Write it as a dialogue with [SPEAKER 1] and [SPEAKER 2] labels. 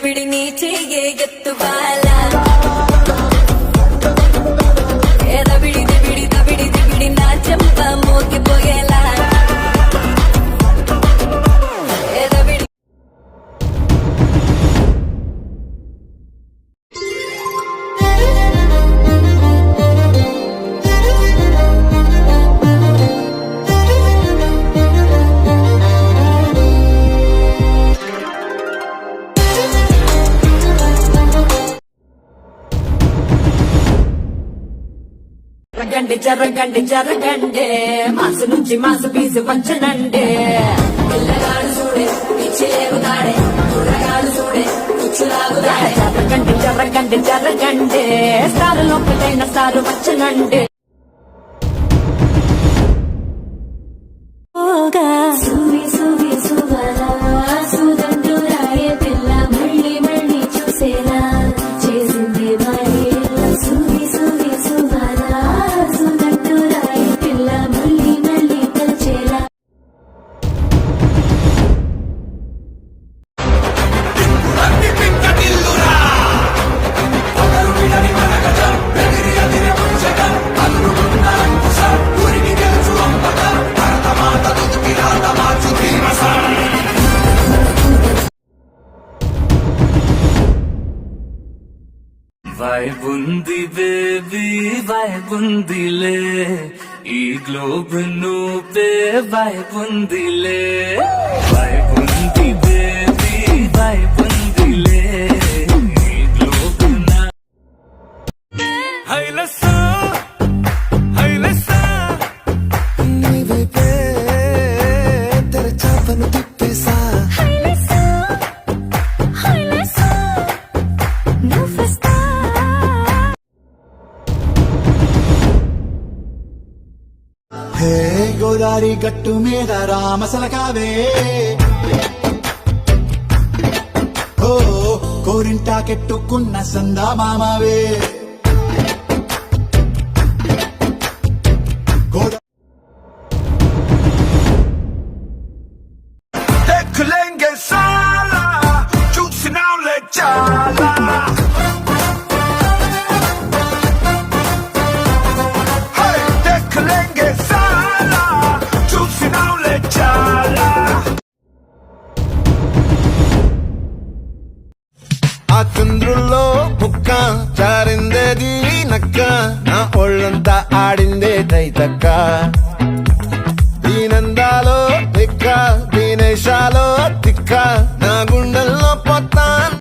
[SPEAKER 1] ಬಿಡಿ ನೀಚೆಗೆ ಎತ್ತು ಬಾಲ ಬಿಡಿ ನಾ ಚಂಪ ಮೋಗೆ ಪೊಗೆಲ జరగండి మాసు నుంచి మాసు పీసు పంచనండి పిల్లగాడు చూడే పిచ్చిలేగుతాడే కుర్రగాడు చూడే కుచ్చులాగుతాడే జరగండి స్టారు లోపలైన స్టారు వచ్చనండి సూవి సూవి సువరా సుదండు రాయే పిల్ల మళ్ళీ మళ్ళీ చూసేలా చేసింది మరి సూవి సూవి సువరా సుదండు రాయే పిల్ల మళ్ళీ మళ్ళీ తలచేలా
[SPEAKER 2] వైబుంది బేబీ వైబుందిలే ఈ గ్లోబ్ నువ్వే వైబుందిలే వైబుంది బేబీ వైబుందిలే ఈ గ్లోబ్ నా హైలసా హైలసా నీ వైపే తెర చాపను తిప్పేసా
[SPEAKER 3] గోదారి గట్టు మీద రామసలకావే ఓ కోరింటా కెట్టుకున్న సందా మామావే
[SPEAKER 4] ఆ చంద్రుల్లో బుక్క చారిందేది నక్క నా ఒళ్ళంతా ఆడిందే తైతక్క దీనందాలో తిక్క దీనేశాలో తిక్క నా గుండెల్లో పొత్త